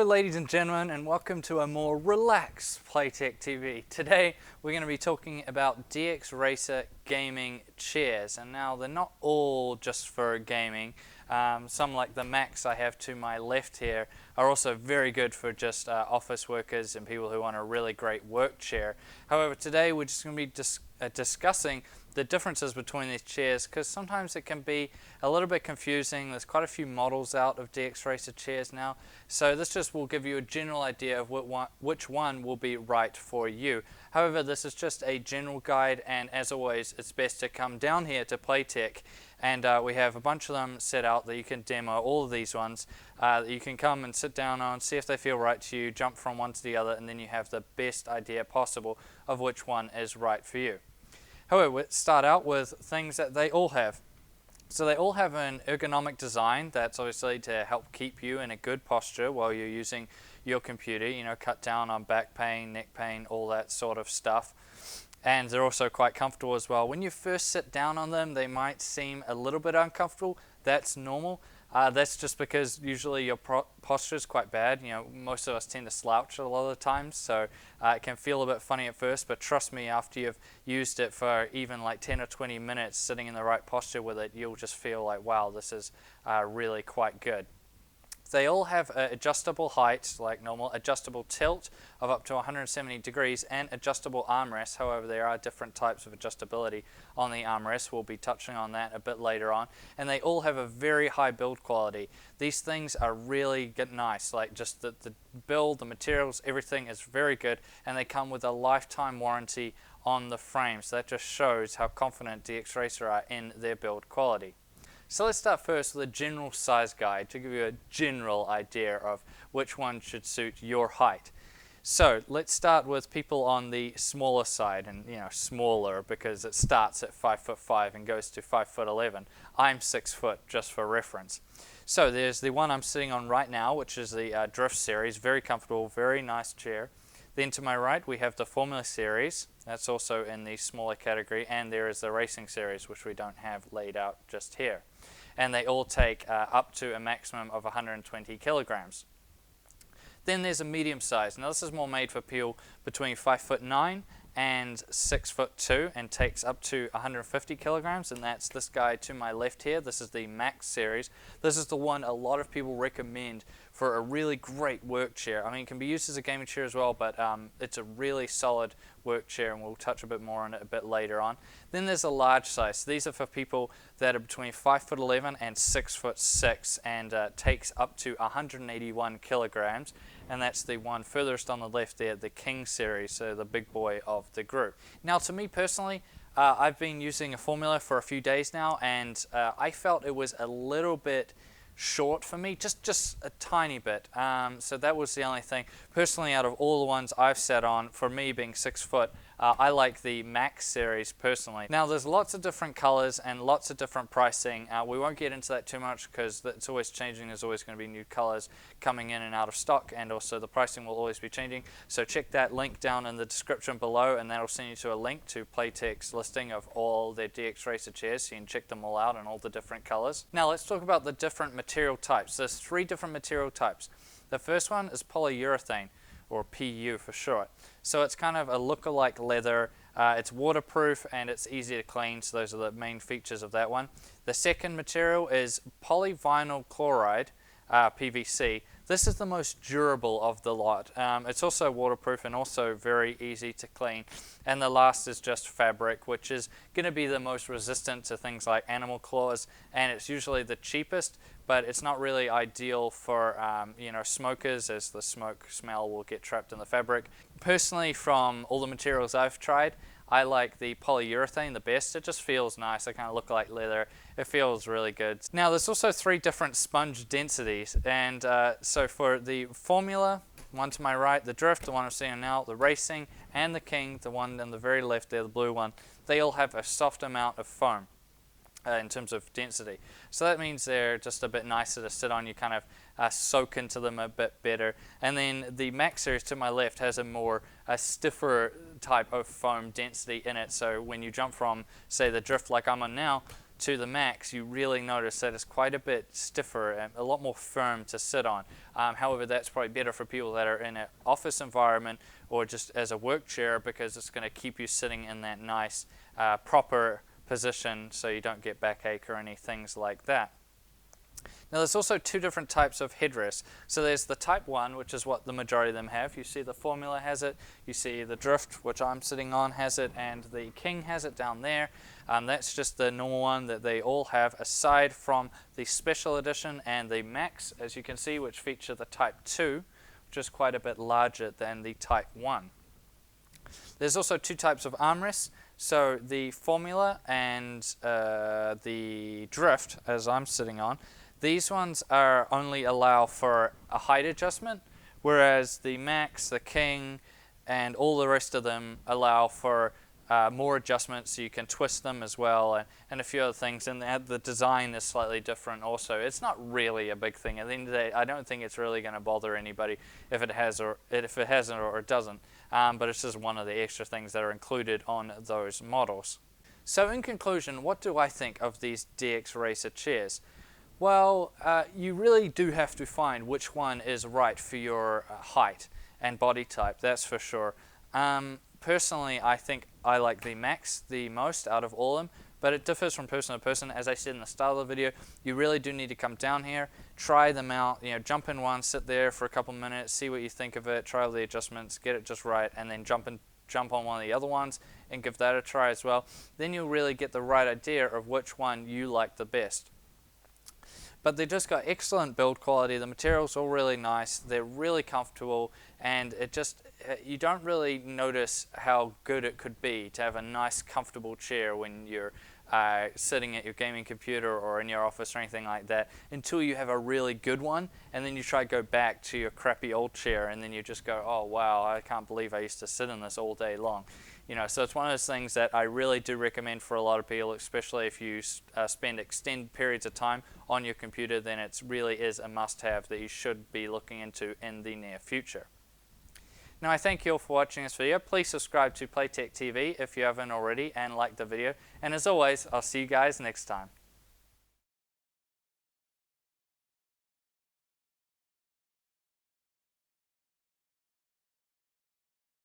ladies and gentlemen, and welcome to a more relaxed Playtech TV. Today we're going to be talking about DXRacer gaming chairs, and now they're not all just for gaming. Some like the Macs I have to my left here are also very good for just office workers and people who want a really great work chair. However, today we're just going to be discussing the differences between these chairs, because sometimes it can be a little bit confusing. There's quite a few models out of DXRacer chairs now, so this just will give you a general idea of which one will be right for you. However, this is just a general guide, and as always, it's best to come down here to Playtech, and we have a bunch of them set out that you can demo, all of these ones that you can come and sit down on, see if they feel right to you, jump from one to the other, and then you have the best idea possible of which one is right for you. However, let's start out with things that they all have. So they all have an ergonomic design that's obviously to help keep you in a good posture while you're using your computer, you know, cut down on back pain, neck pain, all that sort of stuff. And they're also quite comfortable as well. When you first sit down on them, they might seem a little bit uncomfortable. That's normal. That's just because usually your posture is quite bad. You know, most of us tend to slouch a lot of the times, so it can feel a bit funny at first, but trust me, after you've used it for even like 10 or 20 minutes sitting in the right posture with it, you'll just feel like, wow, this is really quite good. They all have adjustable height, like normal, adjustable tilt of up to 170 degrees, and adjustable armrests. However, there are different types of adjustability on the armrests. We'll be touching on that a bit later on. And they all have a very high build quality. These things are really nice, like just the build, the materials, everything is very good, and they come with a lifetime warranty on the frame. So that just shows how confident DXRacer are in their build quality. So let's start first with a general size guide to give you a general idea of which one should suit your height. So let's start with people on the smaller side, and you know, smaller because it starts at 5'5" and goes to 5'11". I'm 6 foot, just for reference. So there's the one I'm sitting on right now, which is the Drift series, very comfortable, very nice chair. Then to my right we have the Formula series, that's also in the smaller category, and there is the Racing series, which we don't have laid out just here. And they all take up to a maximum of 120 kilograms. Then there's a medium size. Now this is more made for people between 5'9" and 6'2", and takes up to 150 kilograms, and that's this guy to my left here. This is the Max series. This is the one a lot of people recommend for a really great work chair. I mean, it can be used as a gaming chair as well, but it's a really solid work chair, and we'll touch a bit more on it a bit later on. Then there's a large size. These are for people that are between 5'11" and 6'6", and takes up to 181 kilograms. And that's the one furthest on the left there, the King series, so the big boy of the group. Now, to me personally, I've been using a Formula for a few days now, and I felt it was a little bit short for me, just a tiny bit. So that was the only thing. Personally, out of all the ones I've sat on, for me being 6 foot, I like the Max series personally. Now there's lots of different colors and lots of different pricing. We won't get into that too much because it's always changing. There's always going to be new colors coming in and out of stock, and also the pricing will always be changing. So check that link down in the description below, and that'll send you to a link to Playtech's listing of all their DXRacer chairs, so you can check them all out and all the different colors. Now let's talk about the different material types. There's 3 different material types. The first one is polyurethane, or PU for short. So it's kind of a look-alike leather. It's waterproof and it's easy to clean, so those are the main features of that one. The second material is polyvinyl chloride, PVC. This is the most durable of the lot. It's also waterproof and also very easy to clean. And the last is just fabric, which is going to be the most resistant to things like animal claws, and it's usually the cheapest, but it's not really ideal for you know, smokers, as the smoke smell will get trapped in the fabric. Personally, from all the materials I've tried, I like the polyurethane the best. It just feels nice. It kind of looks like leather. It feels really good. Now there's also 3 different sponge densities, and so for the Formula, one to my right, the Drift, the one I'm seeing now, the Racing, and the King, the one on the very left there, the blue one, they all have a soft amount of foam in terms of density. So that means they're just a bit nicer to sit on. You kind of soak into them a bit better. And then the Max series to my left has a more stiffer type of foam density in it. So when you jump from, say, the Drift like I'm on now to the Max, you really notice that it's quite a bit stiffer and a lot more firm to sit on. However, that's probably better for people that are in an office environment or just as a work chair, because it's going to keep you sitting in that nice proper position so you don't get backache or any things like that. Now there's also two different types of headrests. So there's the type 1, which is what the majority of them have. You see the Formula has it, you see the Drift, which I'm sitting on, has it, and the King has it down there. That's just the normal one that they all have, aside from the Special Edition and the Max, as you can see, which feature the type 2, which is quite a bit larger than the type 1. There's also two types of armrests. So the Formula and the Drift, as I'm sitting on, these ones are only allow for a height adjustment, whereas the Max, the King, and all the rest of them allow for more adjustments, so you can twist them as well, and a few other things. And the design is slightly different also. It's not really a big thing. At the end of the day, I don't think it's really going to bother anybody if it has or if it hasn't or it doesn't. But it's just one of the extra things that are included on those models. So in conclusion, what do I think of these DXRacer chairs? Well, you really do have to find which one is right for your height and body type, that's for sure. Personally, I think I like the Max the most out of all of them, but it differs from person to person. As I said in the start of the video, you really do need to come down here, try them out, jump in one, sit there for a couple minutes, see what you think of it, try all the adjustments, get it just right, and then jump on one of the other ones and give that a try as well. Then you'll really get the right idea of which one you like the best. But they've just got excellent build quality. The material's all really nice. They're really comfortable, and you don't really notice how good it could be to have a nice, comfortable chair when you're sitting at your gaming computer or in your office or anything like that, until you have a really good one, and then you try to go back to your crappy old chair, and then you just go, oh wow, I can't believe I used to sit in this all day long. So it's one of those things that I really do recommend for a lot of people, especially if you spend extended periods of time on your computer. Then it really is a must-have that you should be looking into in the near future. Now I thank you all for watching this video. Please subscribe to Playtech TV if you haven't already, and like the video. And as always, I'll see you guys next time.